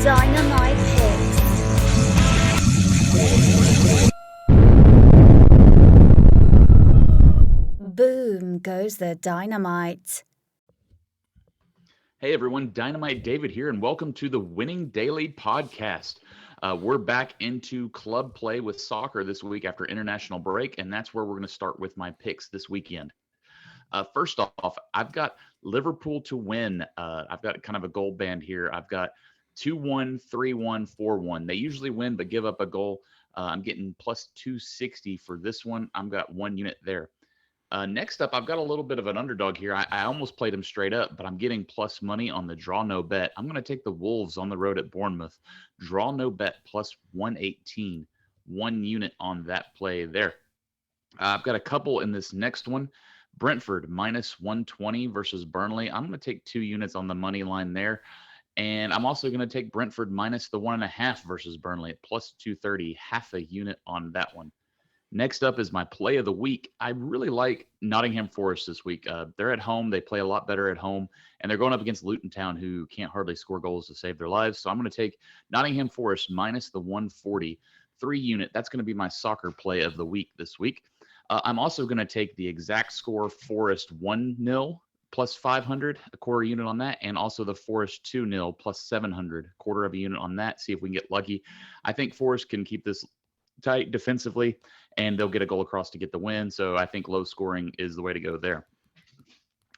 Dynamite Picks. Boom goes the dynamite. Hey everyone, Dynamite David here, and welcome to the Winning Daily Podcast. We're back into club play with soccer this week after international break, and that's where we're going to start with my picks this weekend. First off, I've got Liverpool to win. I've got kind of a goal band here. I've got 2-1, 3-1, 4-1. They usually win but give up a goal. I'm getting plus 260 for this one. I've got 1 unit there. Next up, I've got a little bit of an underdog here. I almost played him straight up, but I'm getting plus money on the draw no bet. I'm going to take the Wolves on the road at Bournemouth. Draw no bet plus 118. 1 unit on that play there. I've got a couple in this next one. Brentford minus 120 versus Burnley. I'm going to take 2 units on the money line there. And I'm also going to take Brentford minus the 1.5 versus Burnley at plus 230. Half a unit on that one. Next up is my play of the week. I really like Nottingham Forest this week. They're at home. They play a lot better at home. And they're going up against Luton Town, who can't hardly score goals to save their lives. So I'm going to take Nottingham Forest minus the 140. 3 unit. That's going to be my soccer play of the week this week. I'm also going to take the exact score Forest 1-0 plus 500, a quarter unit on that, and also the Forest 2-0 plus 700, quarter of a unit on that. See if we can get lucky. I think Forest can keep this tight defensively, and they'll get a goal across to get the win. So I think low scoring is the way to go there.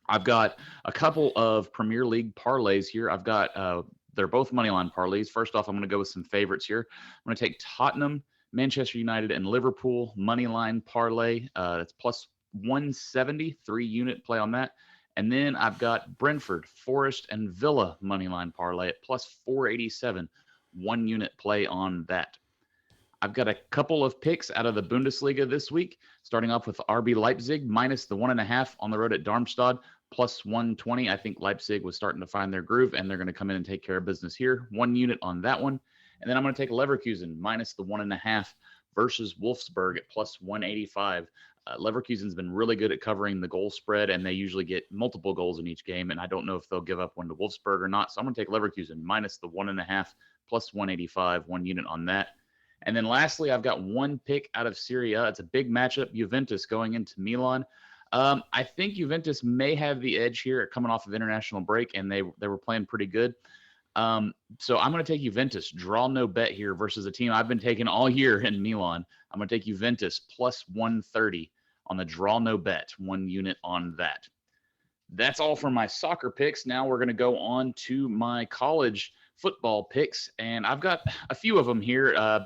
I've got a couple of Premier League parlays here. I've got they're both moneyline parlays. First off, I'm going to go with some favorites here. I'm going to take Tottenham, Manchester United, and Liverpool moneyline parlay. That's plus 170, 3 unit play on that. And then I've got Brentford, Forest, and Villa moneyline parlay at plus 487, 1 unit play on that. I've got a couple of picks out of the Bundesliga this week, starting off with RB Leipzig minus the 1.5 on the road at Darmstadt, plus 120. I think Leipzig was starting to find their groove, and they're going to come in and take care of business here. 1 unit on that one. And then I'm going to take Leverkusen minus the 1.5 versus Wolfsburg at plus 185. Leverkusen's been really good at covering the goal spread, and they usually get multiple goals in each game, and I don't know if they'll give up one to Wolfsburg or not. So I'm going to take Leverkusen minus the 1.5 plus 185, 1 unit on that. And then lastly, I've got one pick out of Serie A. It's a big matchup, Juventus going into Milan. I think Juventus may have the edge here coming off of international break, and they were playing pretty good. So I'm going to take Juventus, draw no bet here versus a team I've been taking all year in Milan. I'm going to take Juventus plus 130 on the draw no bet, 1 unit on that. That's all for my soccer picks. Now we're going to go on to my college football picks, and I've got a few of them here.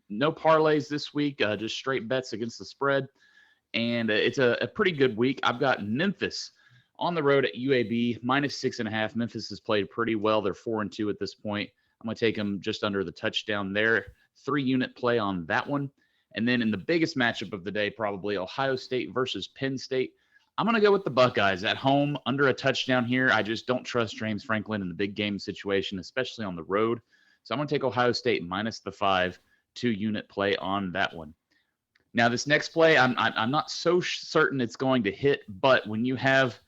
No parlays this week, just straight bets against the spread. And it's a pretty good week. I've got Memphis on the road at UAB, minus 6.5. Memphis has played pretty well. They're 4-2 at this point. I'm going to take them just under the touchdown there. 3 unit play on that one. And then in the biggest matchup of the day, probably Ohio State versus Penn State. I'm going to go with the Buckeyes at home under a touchdown here. I just don't trust James Franklin in the big game situation, especially on the road. So I'm going to take Ohio State minus the 5. 2 unit play on that one. Now, this next play, I'm not so certain it's going to hit, but when you have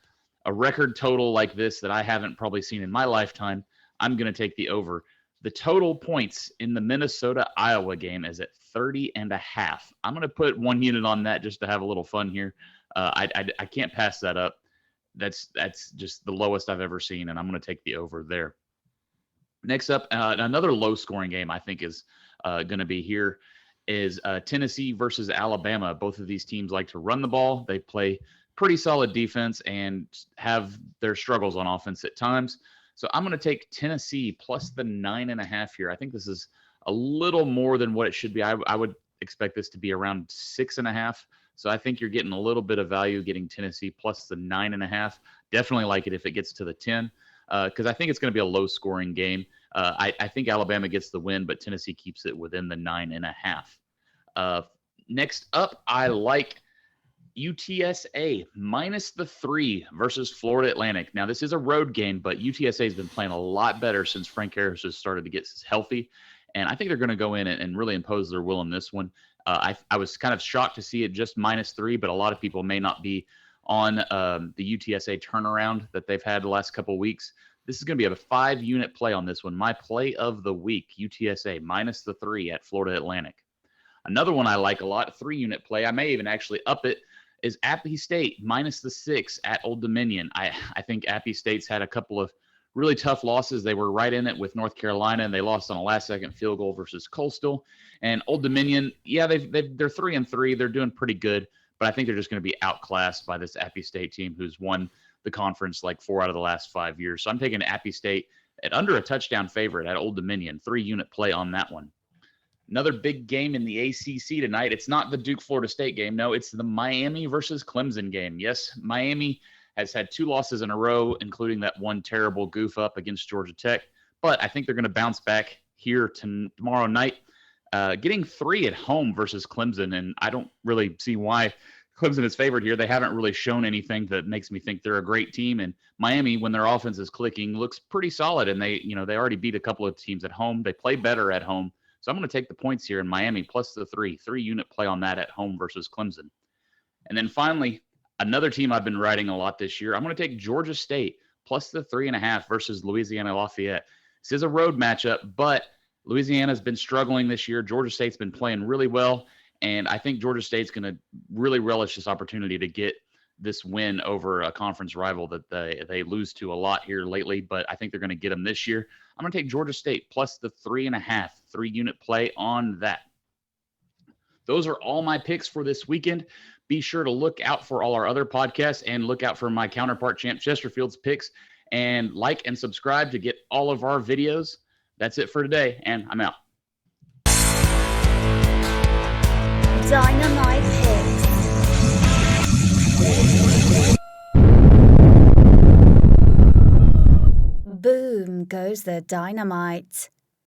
a record total like this that I haven't probably seen in my lifetime, I'm going to take the over. The total points in the Minnesota-Iowa game is at 30.5. I'm going to put 1 unit on that just to have a little fun here. I can't pass that up. That's just the lowest I've ever seen, and I'm going to take the over there. Next up, another low-scoring game I think is going to be here is Tennessee versus Alabama. Both of these teams like to run the ball. They play pretty solid defense and have their struggles on offense at times. So I'm going to take Tennessee plus the 9.5 here. I think this is a little more than what it should be. I would expect this to be around 6.5. So I think you're getting a little bit of value getting Tennessee plus the 9.5. Definitely like it if it gets to the 10. Because I think it's going to be a low-scoring game. I think Alabama gets the win, but Tennessee keeps it within the 9.5. Next up, I like UTSA minus the 3 versus Florida Atlantic. Now, this is a road game, but UTSA has been playing a lot better since Frank Harris has started to get healthy. And I think they're going to go in and really impose their will in this one. I was kind of shocked to see it just minus 3, but a lot of people may not be on the UTSA turnaround that they've had the last couple of weeks. This is going to be a 5-unit play on this one. My play of the week, UTSA minus the 3 at Florida Atlantic. Another one I like a lot, 3-unit play. I may even actually up it, is Appy State minus the 6 at Old Dominion. I think Appy State's had a couple of really tough losses. They were right in it with North Carolina, and they lost on a last-second field goal versus Coastal. And Old Dominion, yeah, they're 3-3. They're doing pretty good, but I think they're just going to be outclassed by this Appy State team who's won the conference like 4 out of the last 5 years. So I'm taking Appy State at under a touchdown favorite at Old Dominion, 3-unit play on that one. Another big game in the ACC tonight. It's not the Duke-Florida State game. No, it's the Miami versus Clemson game. Yes, Miami has had 2 losses in a row, including that one terrible goof up against Georgia Tech. But I think they're going to bounce back here tomorrow night, getting 3 at home versus Clemson. And I don't really see why Clemson is favored here. They haven't really shown anything that makes me think they're a great team. And Miami, when their offense is clicking, looks pretty solid. And they already beat a couple of teams at home. They play better at home. So I'm going to take the points here in Miami plus the 3-unit play on that at home versus Clemson. And then finally, another team I've been riding a lot this year. I'm going to take Georgia State plus the 3.5 versus Louisiana Lafayette. This is a road matchup, but Louisiana's been struggling this year. Georgia State's been playing really well, and I think Georgia State's going to really relish this opportunity to get this win over a conference rival that they lose to a lot here lately, but I think they're going to get them this year. I'm going to take Georgia State plus the 3.5, 3-unit play on that. Those are all my picks for this weekend. Be sure to look out for all our other podcasts and look out for my counterpart, Champ Chesterfield's picks, and like and subscribe to get all of our videos. That's it for today, and I'm out. Dynamite Picks. Boom goes the dynamite.